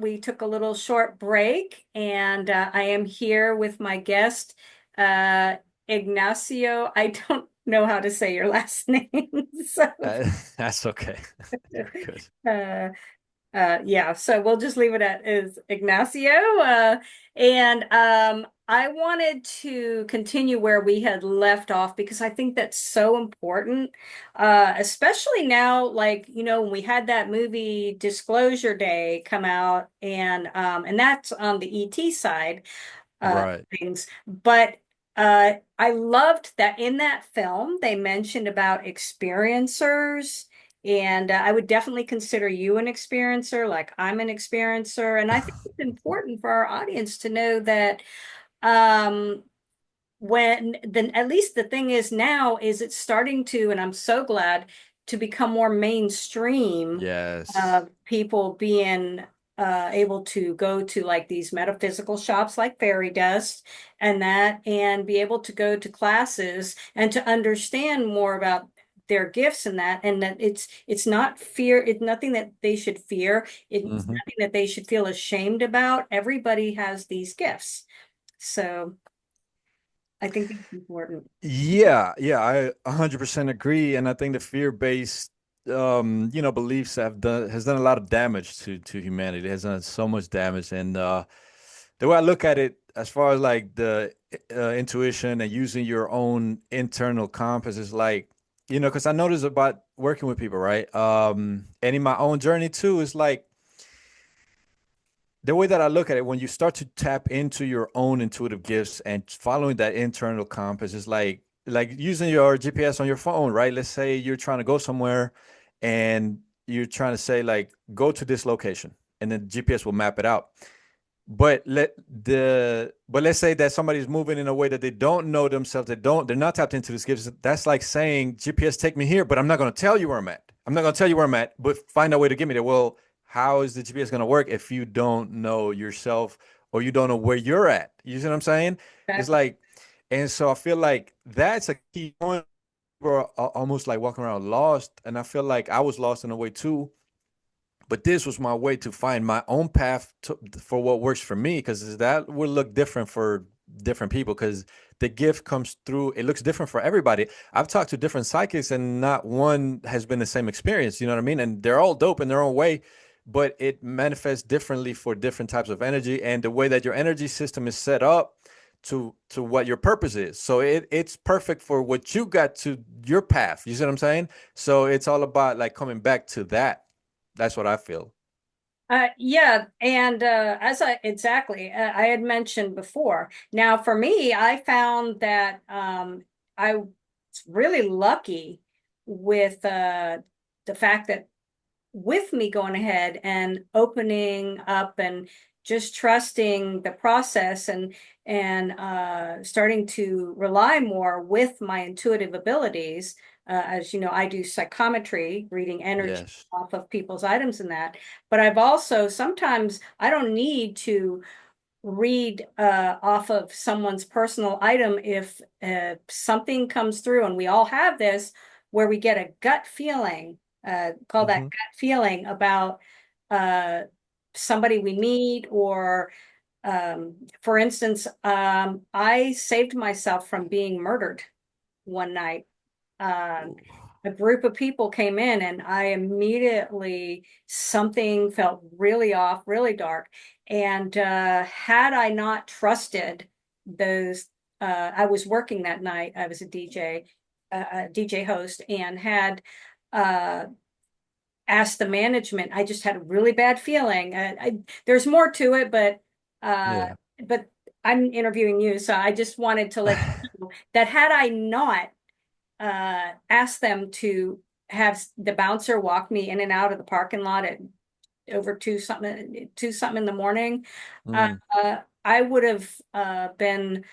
we took a little short break, and I am here with my guest, uh, Ignacio. I don't know how to say your last name, so That's okay. You're good. uh, yeah. So we'll just leave it at is Ignacio. And I wanted to continue where we had left off because I think that's so important, especially now. Like when we had that movie Disclosure Day come out, and that's on the ET side Right. things. But I loved that in that film they mentioned about experiencers, and I would definitely consider you an experiencer, like I'm an experiencer. And I think it's important for our audience to know that um, when then at least the thing is now is it's starting to, and I'm so glad to become more mainstream Yes. of people being able to go to like these metaphysical shops like Fairy Dust and that, and be able to go to classes and to understand more about their gifts and that it's not fear, it's nothing that they should fear, it's hmm nothing that they should feel ashamed about. Everybody has these gifts. So I think that's important. Yeah, I 100% agree, and I think the fear-based, beliefs has done a lot of damage to humanity. It has done so much damage, and the way I look at it, as far as like the intuition and using your own internal compass, is like, because I notice about working with people, right? And in my own journey too, is like the way that I look at it, when you start to tap into your own intuitive gifts and following that internal compass, is like using your GPS on your phone, right? Let's say you're trying to go somewhere and you're trying to say like go to this location, and then GPS will map it out. But let's say that somebody's moving in a way that they don't know themselves, they're not tapped into this gifts. That's like saying, GPS, take me here, but I'm not going to tell you where I'm at. I'm not going to tell you where I'm at, but find a way to get me there. Well, how is the GPS going to work if you don't know yourself or you don't know where you're at? You see what I'm saying? It's Exactly. like, and so I feel like that's a key point. We're almost like walking around lost, and I feel like I was lost in a way too, but this was my way to find my own path for what works for me, because that will look different for different people, because the gift comes through, it looks different for everybody. I've talked to different psychics and not one has been the same experience, you know what I mean? And they're all dope in their own way, but it manifests differently for different types of energy, and the way that your energy system is set up to what your purpose is. So it's perfect for what you got to your path. You see what I'm saying? So it's all about like coming back to that. That's what I feel. Yeah, and as I exactly I had mentioned before. Now, for me, I found that I was really lucky with the fact that with me going ahead and opening up and just trusting the process and starting to rely more with my intuitive abilities. As you know, I do psychometry, reading energy Yes. off of people's items and that. But I've also sometimes I don't need to read off of someone's personal item if something comes through, and we all have this where we get a gut feeling, call that hmm gut feeling about uh, somebody we meet, or for instance, I saved myself from being murdered one night. Um, a group of people came in, and I immediately, something felt really off, really dark. And had I not trusted those, I was working that night. I was a DJ host, and had uh, asked the management. I just had a really bad feeling. There's more to it, uh, Yeah. but I'm interviewing you, so I just wanted to let you know that had I not asked them to have the bouncer walk me in and out of the parking lot at over two something in the morning. Uh, Mm. I would have been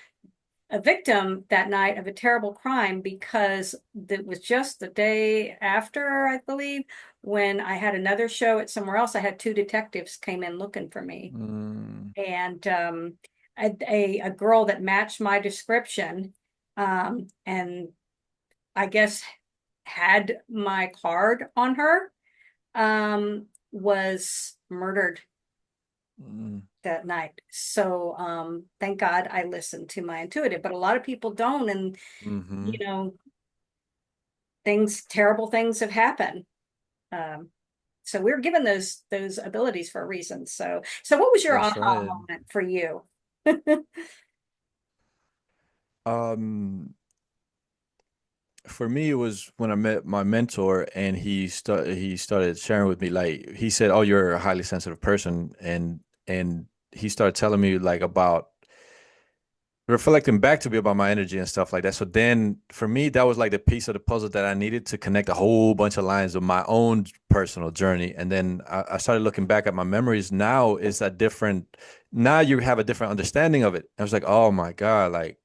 a victim that night of a terrible crime, because it was just the day after, I believe, when I had another show at somewhere else. I had two detectives came in looking for me, Mm. and a girl that matched my description, and I guess had my card on her, was murdered. Mm, that night. So thank God I listened to my intuitive, but a lot of people don't. And, hmm. you know, terrible things have happened. Um, so we're given those abilities for a reason. So what was your That's aha right. moment for you? Um, for me, it was when I met my mentor, and he started sharing with me, like he said, "Oh, you're a highly sensitive person," and he started telling me like about reflecting back to me about my energy and stuff like that. So then for me, that was like the piece of the puzzle that I needed to connect a whole bunch of lines of my own personal journey. And then I started looking back at my memories. Now you have a different understanding of it. I was like, oh my God, like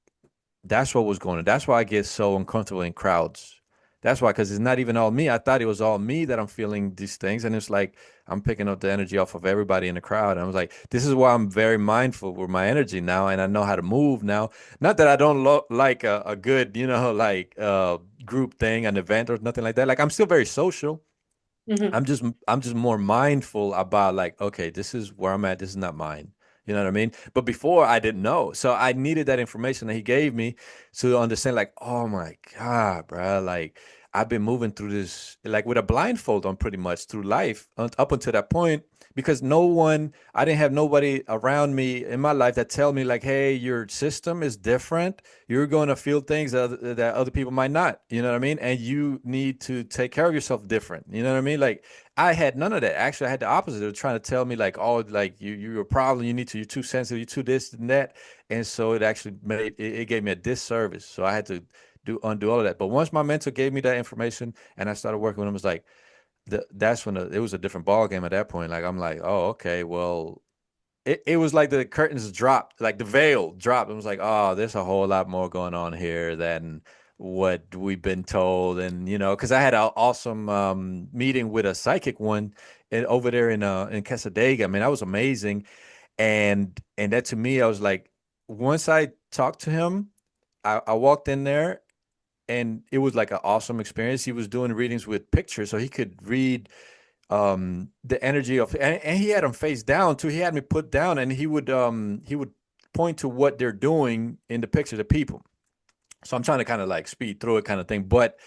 that's what was going on. That's why I get so uncomfortable in crowds. That's why, because it's not even all me. I thought it was all me that I'm feeling these things. And it's like I'm picking up the energy off of everybody in the crowd. And I was like, this is why I'm very mindful with my energy now. And I know how to move now. Not that I don't like a good, like group thing, an event or nothing like that. Like I'm still very social. Mhm. I'm just more mindful about like, okay, this is where I'm at. This is not mine. You know what I mean? But before I didn't know. So I needed that information that he gave me to understand like, oh my God, bro. Like I've been moving through this like with a blindfold on pretty much through life up until that point because I didn't have nobody around me in my life that tell me like, hey, your system is different. You're going to feel things that other people might not. You know what I mean? And you need to take care of yourself different. You know what I mean? Like I had none of that. Actually, I had the opposite. They were trying to tell me like, oh, like you're a problem. You're too sensitive. You're too this and that. And so it actually it gave me a disservice. So I had to undo all of that. But once my mentor gave me that information and I started working with him, it was like that's when it was a different ball game at that point. Like I'm like, oh, okay, well, it was like the curtains dropped, like the veil dropped. It was like, oh, there's a whole lot more going on here than what we've been told. And because I had an awesome meeting with a psychic one over there in Casadega. I mean, that was amazing. And that to me, I was like, once I talked to him, I walked in there and it was like an awesome experience. He was doing readings with pictures, so he could read the energy of and he had them face down too. He had me put down and he would point to what they're doing in the pictures of people. So I'm trying to kind of like speed through it kind of thing. But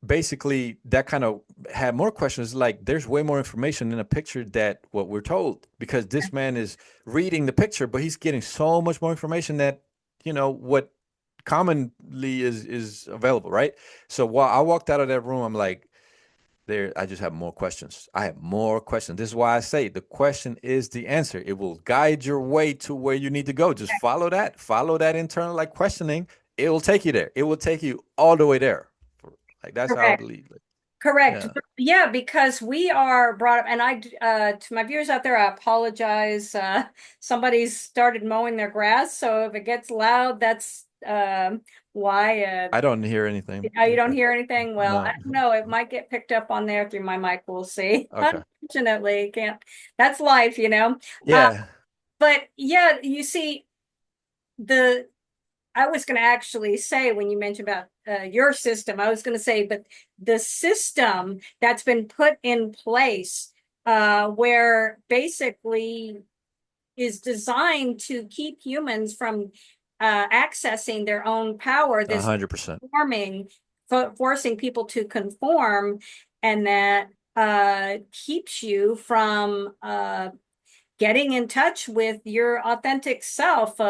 basically that kind of had more questions like there's way more information in a picture that what we're told because this man is reading the picture, but he's getting so much more information that what commonly is available, right? So while I walked out of that room, I'm like, I just have more questions. I have more questions. This is why I say the question is the answer. It will guide your way to where you need to go. Just follow that internal like questioning. It will take you there. It will take you all the way there. Like that's how I Correct. believe. Like, Correct. yeah. Yeah, because we are brought up, and to my viewers out there, I apologize. Somebody's started mowing their grass, so if it gets loud, that's why. I don't hear anything. You don't hear anything? Well, I No. don't know. It might get picked up on there through my mic. We'll see. Okay. Unfortunately, can't. That's life, you know. Uh, Yeah. but yeah, you see, the I was going to actually say when you mentioned about your system, I was going to say, but the system that's been put in place, where basically is designed to keep humans from accessing their own power, this 100%. forming, forcing people to conform, and that keeps you from getting in touch with your authentic self.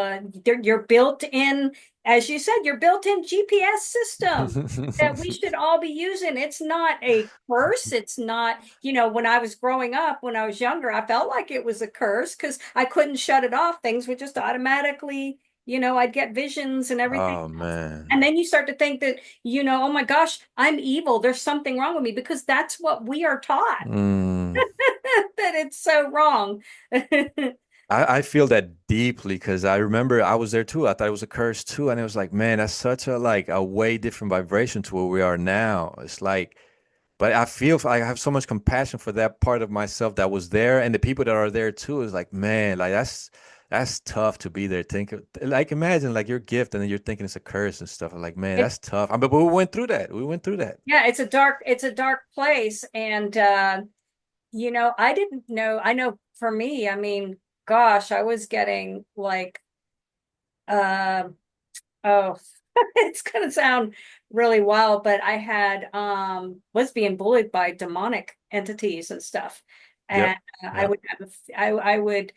Your built in, as you said, your built in GPS system that we should all be using. It's not a curse. It's not, when I was growing up, when I was younger, I felt like it was a curse because I couldn't shut it off. Things would just automatically, I'd get visions and everything Oh else. man. And then you start to think that, oh my gosh, I'm evil. There's something wrong with me because that's what we are taught. Mm. That it's so wrong. I feel that deeply because I remember I was there too. I thought it was a curse too. And it was like, man, that's such a way different vibration to where we are now. It's like, but I feel I have so much compassion for that part of myself that was there and the people that are there too. Is like, man, like that's tough to be there. Like imagine like your gift and then you're thinking it's a curse and stuff. I'm like, man, It, that's tough. But we went through that. We went through that. yeah, it's a dark place. And I didn't know. I know for me, I mean, gosh, I was getting like, uh, oh, it's gonna sound really wild, but I had was being bullied by demonic entities and stuff. And Yep. I Yep. would have I would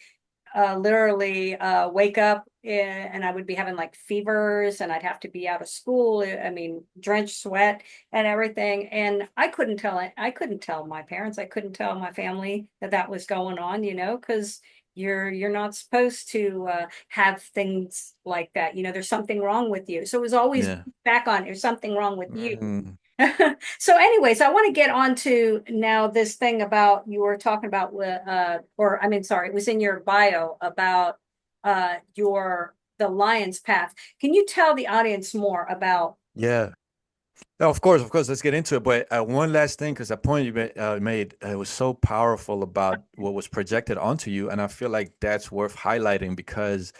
literally wake up and I would be having like fevers and I'd have to be out of school. I mean, drenched sweat and everything. And I couldn't tell my parents, I couldn't tell my family that that was going on, because you're not supposed to have things like that. There's something wrong with you. So it was always Yeah. back on, there's something wrong with you. Mm, So anyways, I want to get on to now this thing about you were talking about or I mean sorry, it was in your bio about your the lion's path. Can you tell the audience more about yeah. No, of course. Let's get into it. But one last thing, because the point you made was so powerful about what was projected onto you, and I feel like that's worth highlighting because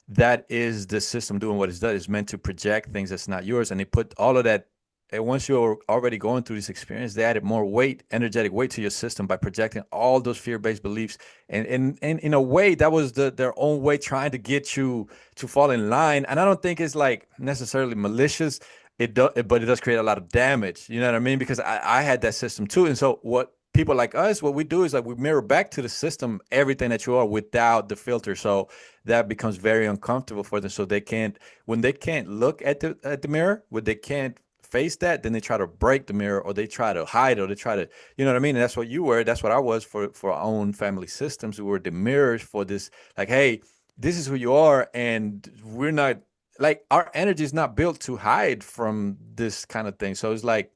that is the system doing what it's done. It's meant to project things that's not yours, and they put all of that. And once you're already going through this experience, they added more weight, energetic weight to your system by projecting all those fear-based beliefs. And in a way, that was their own way trying to get you to fall in line. And I don't think it's like necessarily malicious it does, but it does create a lot of damage. You know what I mean? Because I had that system too. And so what people like us, what we do is like we mirror back to the system everything that you are without the filter. So that becomes very uncomfortable for them. So they can't when they can't look at the mirror, when they can't face that, then they try to break the mirror or they try to hide or they try to, you know what I mean? And that's what you were. That's what I was for our own family systems. We were the mirrors for this, like, hey, this is who you are, and we're not like our energy is not built to hide from this kind of thing. So it's like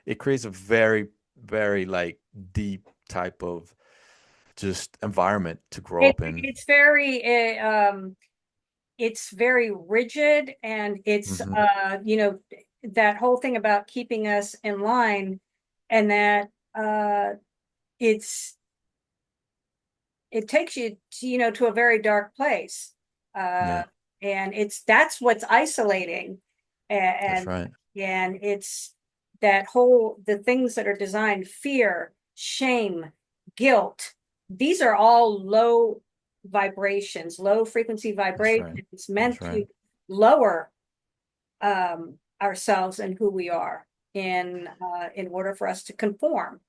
it creates a very, very like deep type of just environment to grow it up in. it's very rigid and it's Hmm. that whole thing about keeping us in line and that it's it takes you to, to a very dark place. Uh, Yeah, and that's what's isolating. that's And, right. and it's that whole, the things that are designed, fear, shame, guilt, these are all low vibrations, low frequency That's right. vibrations That's meant right. to lower ourselves and who we are in order for us to conform.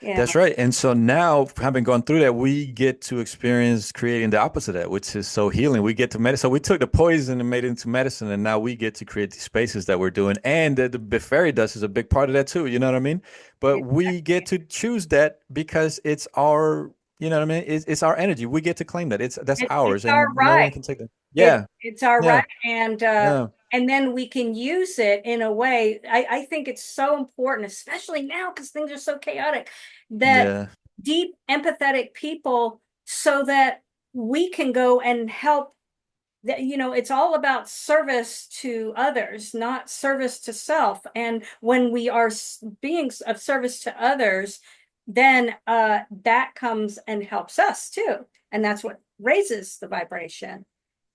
Yeah. That's right. And so now, having gone through that, we get to experience creating the opposite of that, which is so healing. We get to medicine. So we took the poison and made it into medicine, and now we get to create these spaces that we're doing. And the fairy dust is a big part of that too. You know what I mean? But we get to choose that because it's our, you know what I mean? It's our energy. We get to claim that. That's It's ours, our and no right. one can take that. It Yeah. it's our Yeah. right, Yeah. and then we can use it in a way. I think it's so important, especially now because things are so chaotic, that Yeah. deep empathetic people, so that we can go and help. That it's all about service to others, not service to self. And when we are being of service to others, then that comes and helps us too, and that's what raises the vibration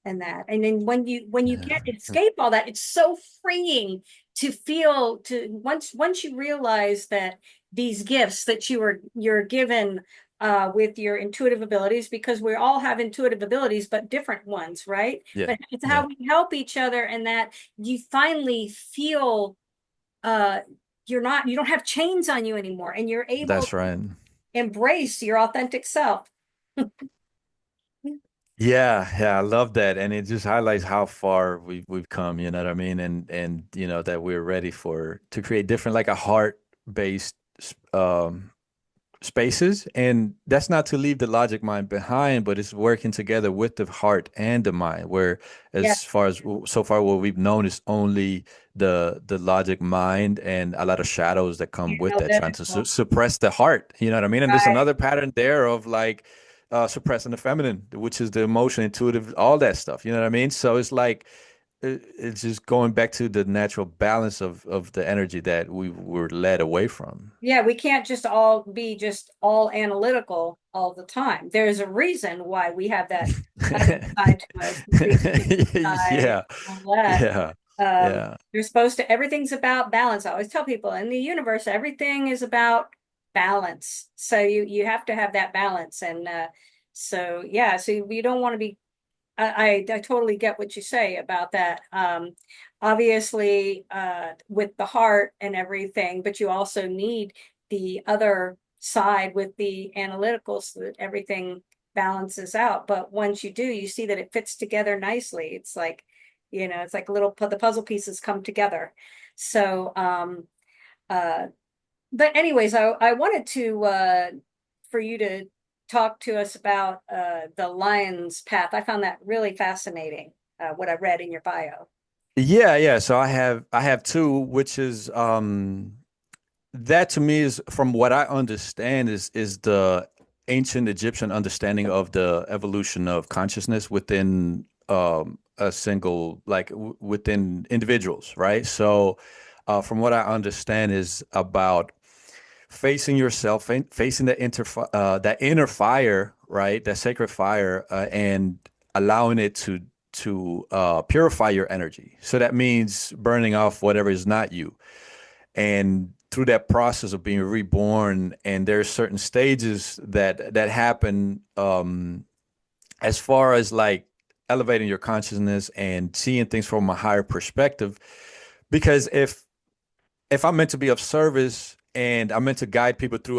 and that. And then when you Yeah. get escape all that, it's so freeing to feel to once you realize that these gifts that you're given with your intuitive abilities, because we all have intuitive abilities, but different ones, right? Yeah. But it's Yeah. how we help each other, and that you finally feel uh you don't have chains on you anymore, and you're able That's to right. embrace your authentic self. Yeah, yeah, I love that, and it just highlights how far we've come. You know what I mean, and you know that we're ready for to create different, like a heart-based spaces, and that's not to leave the logic mind behind, but it's working together with the heart and the mind. Where Yeah, as far as so far what we've known is only the logic mind and a lot of shadows that come with that, trying to analytical. suppress the heart. You know what I mean? And there's Right. another pattern there of like suppressing the feminine, which is the emotion, intuitive, all that stuff. You know what I mean? So it's like it's just going back to the natural balance of the energy that we were led away from. Yeah, we can't just all be just all analytical all the time. There's a reason why we have that other side to us, the creative side, Yeah, all that. yeah, yeah, You're supposed to, everything's about balance. I always tell people in the universe, everything is about balance. So you have to have that balance. And So yeah, so you don't want to be, I totally get what you say about that. Obviously, with the heart and everything, but you also need the other side with the analytical so that everything balances out. But once you do, you see that it fits together nicely. It's like, it's like little the puzzle pieces come together. So, uh, but anyways, I wanted to for you to talk to us about the lion's path. I found that really fascinating, what I read in your bio. Yeah, yeah. So I have two, which is that to me is from what I understand is the ancient Egyptian understanding of the evolution of consciousness within a single within individuals, right? So from what I understand is about facing yourself, facing that inner fire, right? That sacred fire, and allowing it to purify your energy. So that means burning off whatever is not you. And through that process of being reborn, and there's certain stages that happen as far as like elevating your consciousness and seeing things from a higher perspective. Because if I'm meant to be of service and I'm meant to guide people through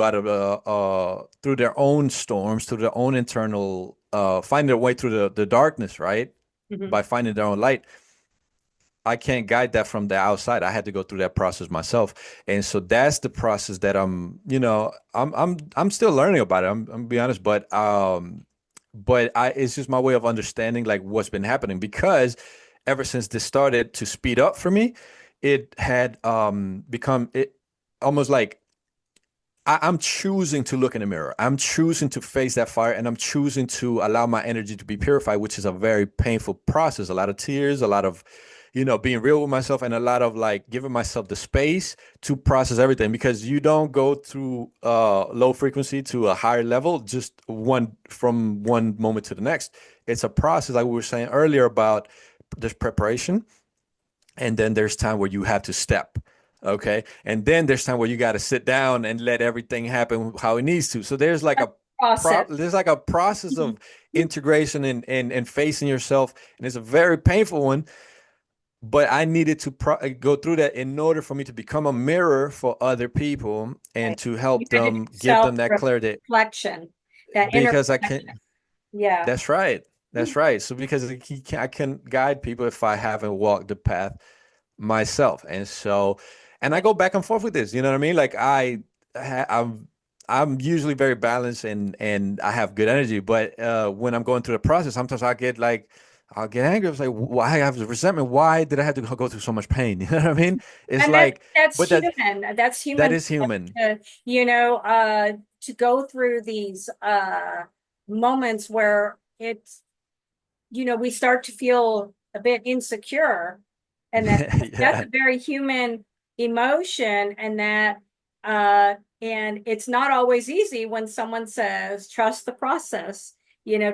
their own storms, through their own internal finding their way through the darkness, right? Mhm. By finding their own light, I can't guide that from the outside. I had to go through that process myself. And so that's the process that I'm still learning about it. I'm gonna be honest, but it's just my way of understanding like what's been happening because ever since this started to speed up for me, it had become it almost like I'm choosing to look in the mirror. I'm choosing to face that fire and I'm choosing to allow my energy to be purified, which is a very painful process. A lot of tears, a lot of, being real with myself and a lot of like giving myself the space to process everything because you don't go through low frequency to a higher level just from one moment to the next. It's a process, like we were saying earlier about this preparation and then there's time where you have to step, okay, and then there's time where you got to sit down and let everything happen how it needs to. So Process. there's like a process of integration and facing yourself, and it's a very painful one, but I needed to go through that in order for me to become a mirror for other people Right. and to You help had to do them give them that clarity self-reflection, that inner because I can't. reflection. Yeah. That's right. That's right. So because I can guide people if I haven't walked the path myself. And so, and I go back and forth with this, you know what I mean? Like I'm usually very balanced and I have good energy, but when I'm going through the process, sometimes I'll get angry. It's like, why I have resentment? Why did I have to go through so much pain? You know what I mean? It's And that like, that's but human. That's that human is human. to, you know, uh, to go through these moments where it's, we start to feel a bit insecure, and that's Yeah. a very human emotion, and and it's not always easy when someone says trust the process.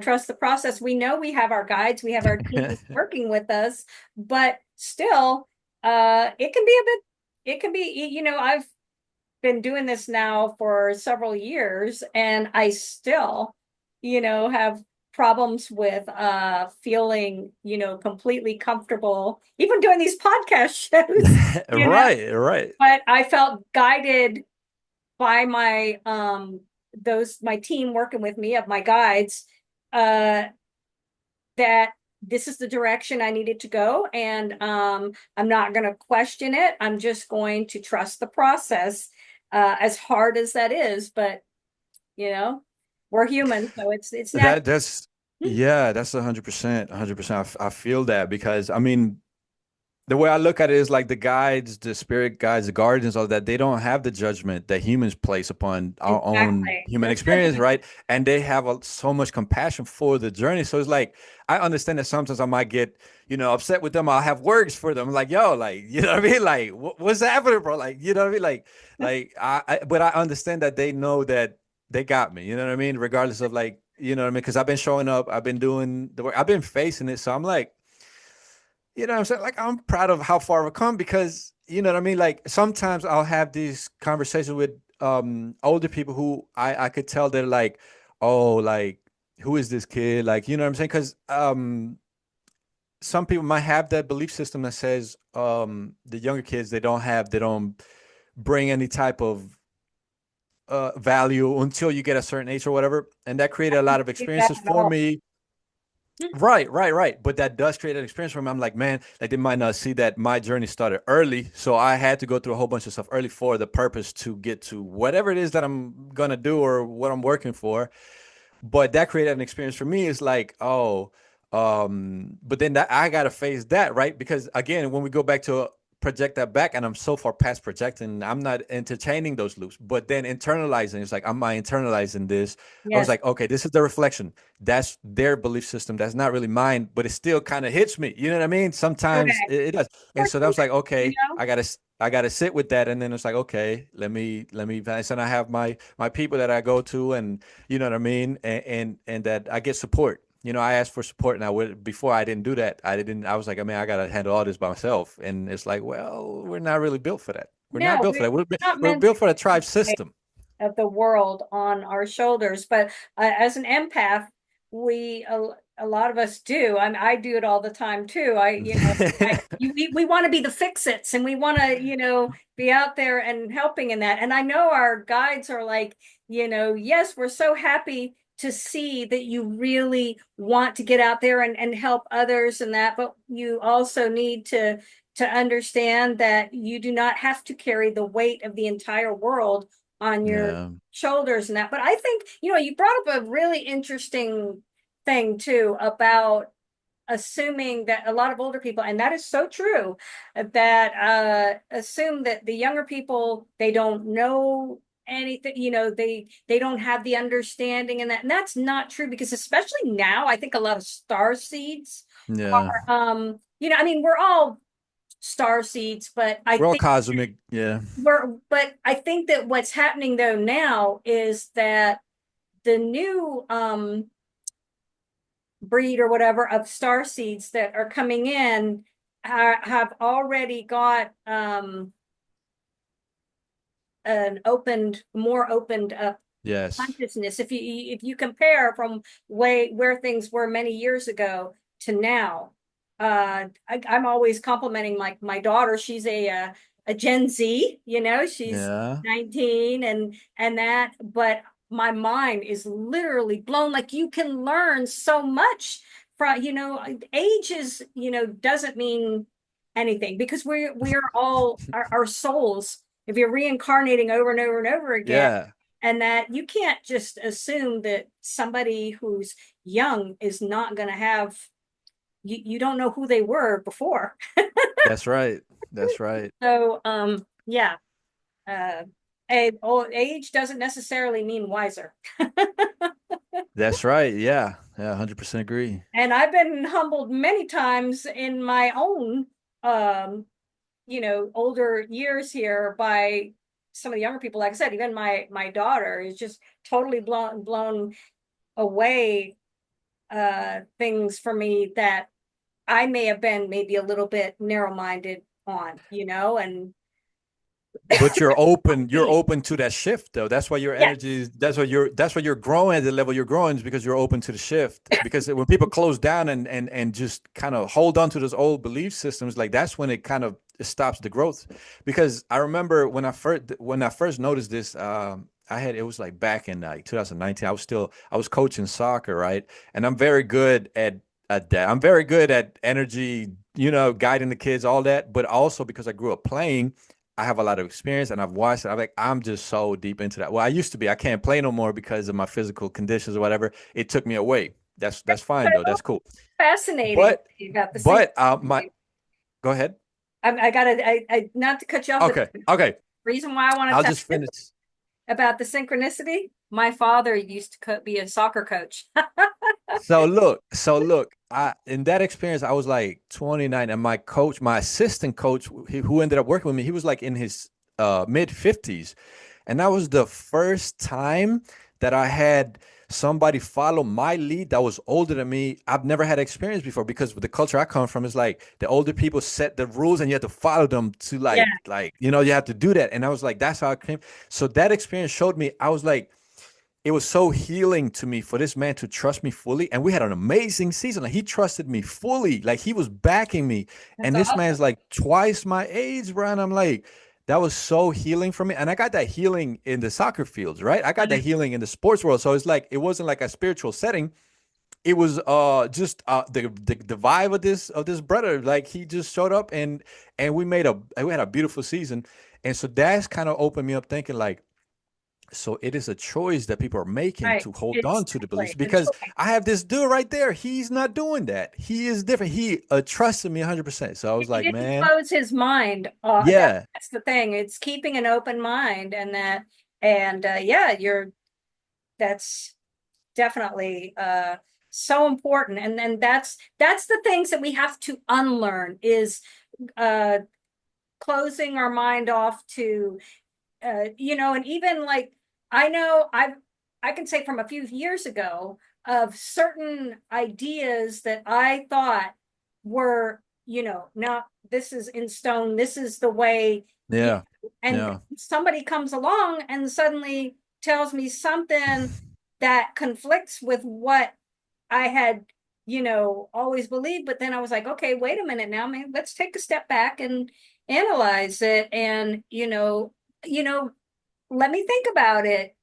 Trust the process. We know we have our guides, we have our team working with us, but still, it can be a bit. It can be, I've been doing this now for several years, and I still, have problems with feeling, completely comfortable, even doing these podcast shows, you know. Right, right. But I felt guided by my team working with me of my guides, uh that this is the direction I needed to go. And I'm not going to question it. I'm just going to trust the process, as hard as that is. But, you know, we're human, so it's natural. That's yeah, that's 100%, 100%. I feel that because I mean, the way I look at it is like the guides, the spirit guides, the guardians, all that, they don't have the judgment that humans place upon our own Exactly. human They're experience, judging. right? And they have so much compassion for the journey. So it's like, I understand that sometimes I might get, upset with them. I'll have words for them. Like, yo, like, you know what I mean? Like, what's happening, bro? Like, you know what I mean? But I understand that they know that they got me, you know what I mean? Regardless of like, you know what I mean? Because I've been showing up, I've been doing the work, I've been facing it. So I'm like, you know what I'm saying? Like I'm proud of how far I've come because you know what I mean? Like sometimes I'll have these conversations with older people who I could tell they're like, oh, like, who is this kid? Like, you know what I'm saying? Because some people might have that belief system that says the younger kids, they don't bring any type of value until you get a certain age or whatever. And that created a lot of Do that experiences at for all. me. Right. But that does create an experience for me. I'm like, man, like they might not see that my journey started early. So I had to go through a whole bunch of stuff early for the purpose to get to whatever it is that I'm gonna do or what I'm working for. But that created an experience for me. It's like, oh, but then that I gotta face that, right? Because again, when we go back to project that back, and I'm so far past projecting, I'm not entertaining those loops. But then internalizing, it's like, am I internalizing this? I was Yes. like, okay, this is the reflection. That's their belief system. That's not really mine, but it still kind of hits me. You know what I mean? Sometimes Okay. it does. And Or so that was like, you okay, know? I gotta sit with that. And then it's like, okay, let me advance. And I have my people that I go to, and you know what I mean? And that I get support. You know, I asked for support, and I would before I didn't do that. I was like, I mean, I gotta handle all this by myself. And it's like, well, we're not really built for that. We're No, not built for we're that. not We're meant built for the to tribe system. of the world on our shoulders. But as an empath, we a lot of us do. I do it all the time too. We want to be the fix-its, and we want to, be out there and helping in that. And I know our guides are like, yes, we're so happy to see that you really want to get out there and help others and that, but you also need to understand that you do not have to carry the weight of the entire world on your Yeah, shoulders and that. But I think, you brought up a really interesting thing too about assuming that a lot of older people, and that is so true, that assume that the younger people, they don't know anything, they don't have the understanding and that's not true, because especially now, I think a lot of star seeds yeah. are I mean, we're all star seeds, but I We're all think cosmic. Yeah, but I think that what's happening though now is that the new breed or whatever of star seeds that are coming in have already got an more opened up yes, consciousness. If you compare from where things were many years ago to now, I'm always complimenting my daughter. She's a Gen Z, she's yeah. 19 and that, but my mind is literally blown. Like, you can learn so much from, age is, doesn't mean anything, because we're all our souls, if you're reincarnating over and over and over again, Yeah, and that you can't just assume that somebody who's young is not going to have, you don't know who they were before. that's right. That's right. So yeah, uh old age doesn't necessarily mean wiser. That's right. Yeah. Yeah, 100% agree. And I've been humbled many times in my own older years here by some of the younger people. Like I said, even my daughter is just totally blown away things for me that I may have been maybe a little bit narrow-minded on, and But you're open to that shift though. That's why your energy yes, is, that's why you're growing at the level you're growing, is because you're open to the shift. Because when people close down and just kind of hold on to those old belief systems, like that's when it kind of it stops the growth. Because I remember when I first noticed this, it was like back in like 2019. I was coaching soccer, right? And I'm very good at that. I'm very good at energy, guiding the kids, all that. But also because I grew up playing, I have a lot of experience and I've watched it. I'm just so deep into that. Well, I used to be. I can't play no more because of my physical conditions or whatever. It took me away. That's fine though. so That's cool. fascinating But about the but my synchronicity. go ahead. I gotta, not to cut you off, but Okay. Okay. reason why I want I'll to tell just you finish. about the synchronicity, my father used to be a soccer coach. So look, I in that experience, I was like 29, and my assistant coach, who ended up working with me, he was like in his mid 50s. And that was the first time that I had somebody follow my lead that was older than me. I've never had experience before, because with the culture I come from is like the older people set the rules and you have to follow them to Yeah. you have to do that. And I was like, that's how I came. So that experience showed me, I was like, it was so healing to me for this man to trust me fully. And we had an amazing season. Like he trusted me fully. Like he was backing me. That's And this awesome. man's like twice my age, bro. And I'm like, that was so healing for me. And I got that healing in the soccer fields, right? I got that healing in the sports world. So it's like it wasn't like a spiritual setting. It was just the vibe of this brother. Like he just showed up and we had a beautiful season. And so that's kind of opened me up thinking like, so it is a choice that people are making Right. to hold on to the beliefs Exactly. The because choice. I have this dude right there. He's not doing that. He is different. He trusted me 100%. So I was He like, didn't man, close his mind. yeah, That's the thing. It's keeping an open mind, and that, and yeah, that's definitely so important. And then that's the things that we have to unlearn is uh closing our mind off to and even like I know I can say from a few years ago of certain ideas that I thought were, now this is in stone, this is the way, yeah, and yeah, somebody comes along and suddenly tells me something that conflicts with what I had, always believed. But then I was like, okay, wait a minute now, man, let's take a step back and analyze it and, you know, let me think about it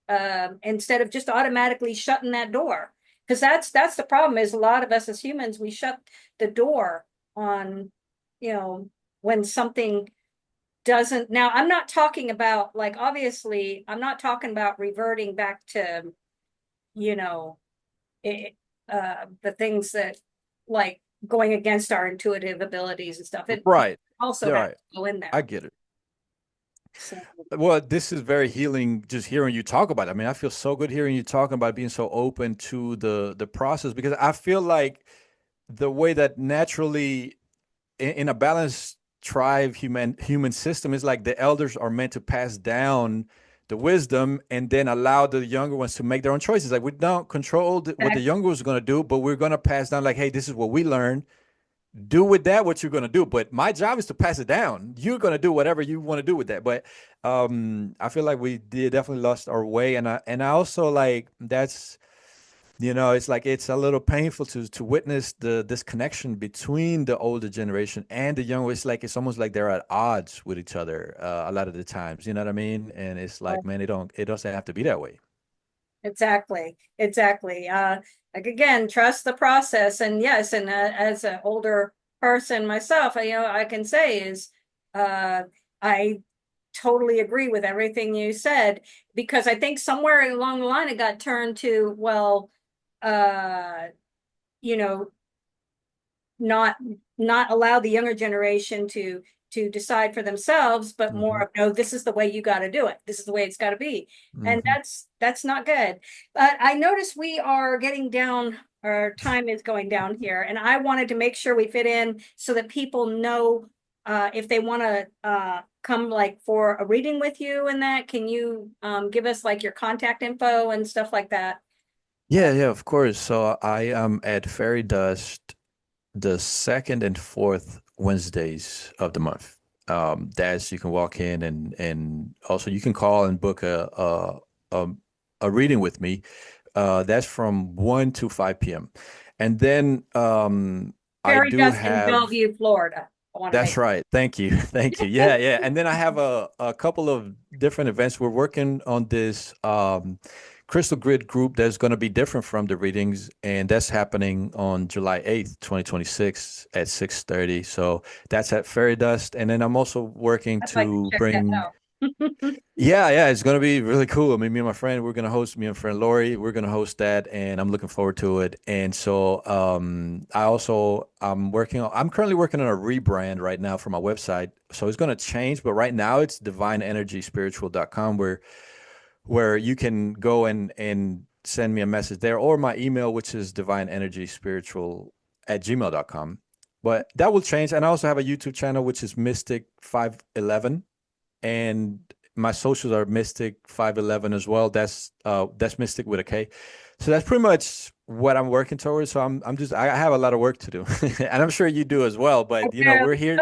instead of just automatically shutting that door. Because that's the problem is a lot of us as humans, we shut the door on, you know, when something doesn't. Now, I'm not talking about like, obviously, I'm not talking about reverting back to, you know, it, the things that like going against our intuitive abilities and stuff. It right, also yeah, has right. to go in I there. get it. So Well, this is very healing just hearing you talk about it. I mean, I feel so good hearing you talking about being so open to the process because I feel like the way that naturally in a balanced tribe human system is like the elders are meant to pass down the wisdom and then allow the younger ones to make their own choices. Like we don't control what the exactly. younger ones are going to do, but we're going to pass down like, hey, this is what we learned. Do with that what you're going to do, but my job is to pass it down. You're going to do whatever you want to do with that. But I feel like we did definitely lost our way, and I also like that's it's like it's a little painful to witness the disconnection between the older generation and the younger. It's like it's almost like they're at odds with each other a lot of the times. You know what I mean? And it's like, man, it doesn't have to be that way. Exactly. Exactly. Like again, trust the process. And yes, and as an older person myself, I can say is, uh, I totally agree with everything you said because I think somewhere along the line it got turned to, well, uh, you know, not not allow the younger generation to decide for themselves, but more Hmm. of no, this is the way you got to do it. This is the way it's got to be, and Hmm. that's not good. But I notice we are getting down. Our time is going down here, and I wanted to make sure we fit in so that people know if they want to come like for a reading with you and that. Can you give us like your contact info and stuff like that? Yeah, yeah, of course. So I am at Fairy Dust the second and fourth Wednesdays of the month. That's you can walk in and also you can call and book a, a reading with me. That's from 1 to 5 p.m. And then I Fairy do Dust in have Bellevue, Florida. I want to that's make. right. Thank you. Thank you. Yeah, yeah. And then I have a couple of different events. We're working on this crystal grid group that's going to be different from the readings, and that's happening on July 8th, 2026 at 6:30. So that's at Fairy Dust. And then I'm also working I'd like to to check that bring out. yeah, yeah, it's gonna be really cool. I mean, me and my friend, we're gonna host me and friend Lori, we're gonna host that, and I'm looking forward to it. And so, I'm currently working on a rebrand right now for my website. So it's gonna change, but right now it's divineenergyspiritual.com where you can go and send me a message there or my email, which is divineenergyspiritual at gmail.com. But that will change. And I also have a YouTube channel, which is Mystic 511 and my socials are Mystic 511 as well. That's Mystic with a K. So that's pretty much what I'm working towards. So I have a lot of work to do. And I'm sure you do as well, I but do. we're here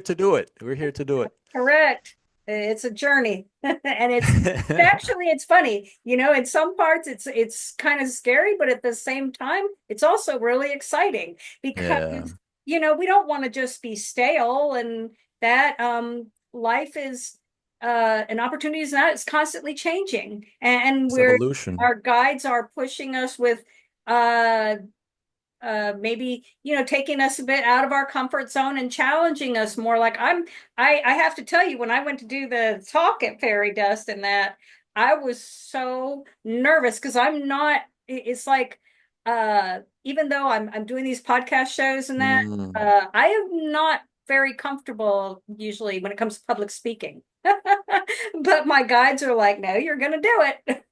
to do it. We're here to do it. Correct. It's a journey. And it's funny, in some parts it's kind of scary, but at the same time, it's also really exciting Yeah, because, we don't want to just be stale, and that life is an opportunity is not, it's constantly changing. And it's we're evolution. our guides are pushing us with uh maybe taking us a bit out of our comfort zone and challenging us more. Like I have to tell you, when I went to do the talk at Fairy Dust and that, I was so nervous because I'm not, it's like even though I'm doing these podcast shows and that, Mm. I am not very comfortable usually when it comes to public speaking. But my guides are like, no, you're gonna do it.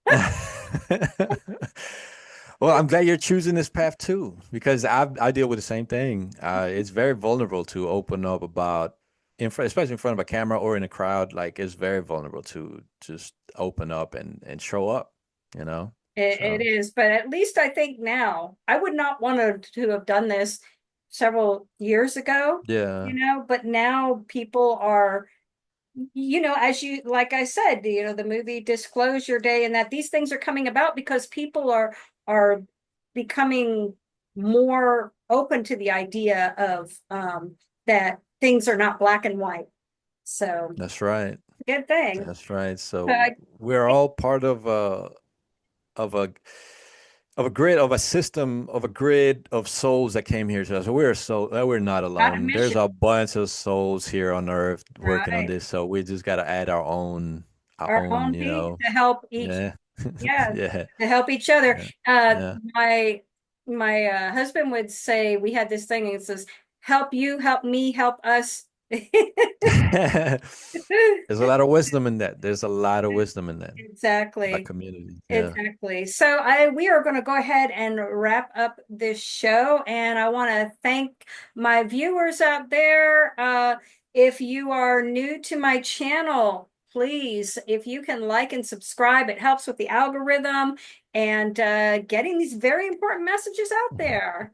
Well, I'm glad you're choosing this path too, because I deal with the same thing. It's very vulnerable to open up about especially in front of a camera or in a crowd. Like it's very vulnerable to just open up and show up, you know? It So is, but at least I think now I would not want to have done this several years ago, yeah, but now people are, as you, like I said, the movie Disclosure Day, and that these things are coming about because people are becoming more open to the idea of that things are not black and white. So that's right. good thing. That's right. Uh, So we're all part of a of a grid of a system of a grid of souls that came here to us. So we're not Got a alone. There's mission, a bunch of souls here on Earth working on right? this. So we just got to add our Our own, own piece to help each, yeah, yeah, yeah, to help each other. yeah, Uh, yeah. my husband would say, we had this thing, and it says, "Help you, help me, help us." There's a lot of wisdom in that. There's a lot of wisdom in that. A Exactly. community. Yeah. Exactly. So we are going to go ahead and wrap up this show, and I want to thank my viewers out there. If you are new to my channel, please, if you can like and subscribe, it helps with the algorithm and getting these very important messages out there.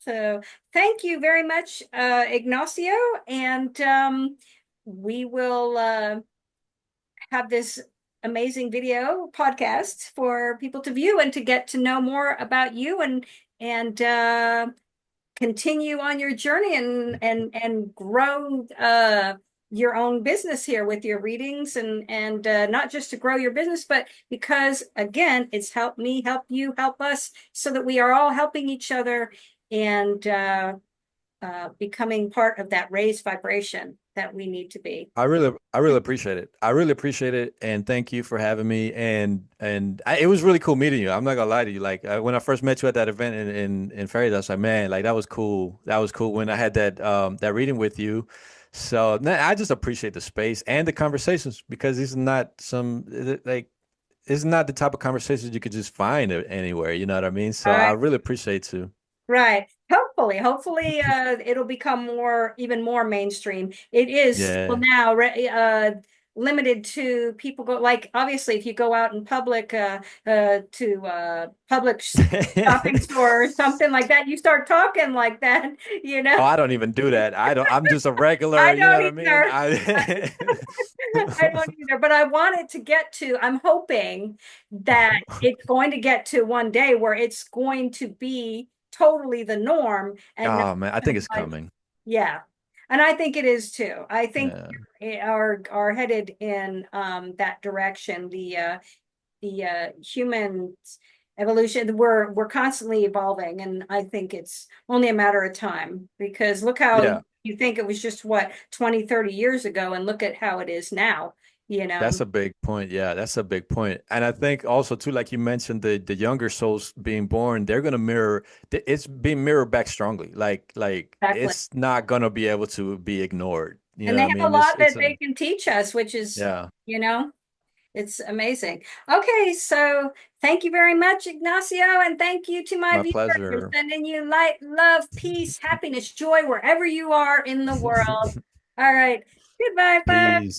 So thank you very much, Ignacio, and we will have this amazing video podcast for people to view and to get to know more about you, and continue on your journey, and grow your own business here with your readings, and not just to grow your business, but because again, it's help me, help you, help us, so that we are all helping each other, and becoming part of that raised vibration that we need to be. I really appreciate it. I really appreciate it, and thank you for having me. It was really cool meeting you. I'm not gonna lie to you. Like when I first met you at that event in Fairy, I was like, man, like that was cool. That was cool when I had that reading with you. So nah, I just appreciate the space and the conversations because these are not like it's not the type of conversations you could just find anywhere. You know what I mean? So All I right. really appreciate you. Right. Hopefully, it'll become even more mainstream. It is still Yeah. now limited to people go, like, obviously, if you go out in public, to public shopping store or something like that, you start talking like that, you Oh, know. I don't even do that. I don't. I'm just a regular. I You know don't what I mean? either. I don't either, but I want it to get to, I'm hoping that it's going to get to one day where it's going to be totally the norm and not Oh man, I think it's like, coming. yeah. And I think it is too. I think Yeah. we are headed in that direction. The human evolution, we're constantly evolving, and I think it's only a matter of time, because look how Yeah. you think it was just what 20, 30 years ago, and look at how it is now, you That's know. a big point. Yeah, that's a big point. And I think also too, like you mentioned, the younger souls being born, they're gonna mirror. It's being mirrored back strongly. Like Exactly. it's not gonna be able to be ignored. You And know they what I have a mean? lot It's that a they can teach us, which is, yeah. you know, it's amazing. Okay, so thank you very much, Ignacio, and thank you to my My viewers. We're pleasure. sending you light, love, peace, happiness, joy, wherever you are in the world. All right. Goodbye, folks. Peace.